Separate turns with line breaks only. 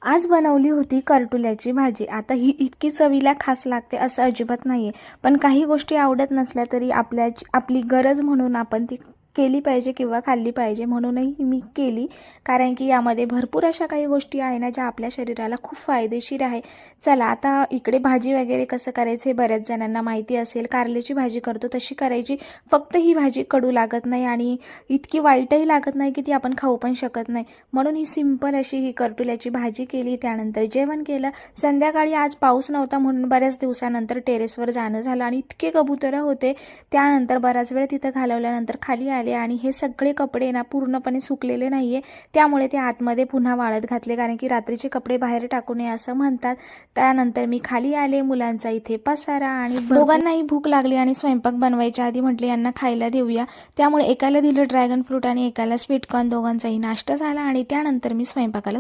आज बनवली होती करटुल्याची भाजी. आता ही इतकी चवीला खास लागते असं अजिबात नाही आहे. पण काही गोष्टी आवडत नसल्या तरी आपली गरज म्हणून आपण ती केली पाहिजे किंवा खाल्ली पाहिजे, म्हणूनही मी केली. कारण की यामध्ये भरपूर अशा काही गोष्टी आहे ना, ज्या आपल्या शरीराला खूप फायदेशीर आहे. चला आता इकडे भाजी वगैरे कसं करायचं हे बऱ्याच जणांना माहिती असेल. कारल्याची भाजी करतो तशी करायची. फक्त ही भाजी कडू लागत नाही आणि इतकी वाईटही लागत नाही की ती आपण खाऊ पण शकत नाही. म्हणून ही सिंपल अशी ही करटुल्याची भाजी केली. त्यानंतर जेवण केलं. संध्याकाळी आज पाऊस नव्हता म्हणून बऱ्याच दिवसानंतर टेरेसवर जाणं झालं आणि इतके कबुतरं होते. त्यानंतर बराच वेळ तिथं घालवल्यानंतर खाली आले आणि हे सगळे कपडे ना पूर्णपणे सुकलेले नाहीये, त्यामुळे ते आतमध्ये पुन्हा वाळत घातले. कारण की रात्रीचे कपडे बाहेर टाकू नये असं म्हणतात. त्यानंतर मी खाली आले. मुलांचा इथे पसारा आणि दोघांनाही भूक लागली आणि स्वयंपाक बनवायच्या आधी म्हटले यांना खायला देऊया. त्यामुळे एकाला दिलं ड्रॅगन फ्रूट आणि एकाला स्वीटकॉर्न. दोघांचाही नाश्ता झाला आणि त्यानंतर मी स्वयंपाकाला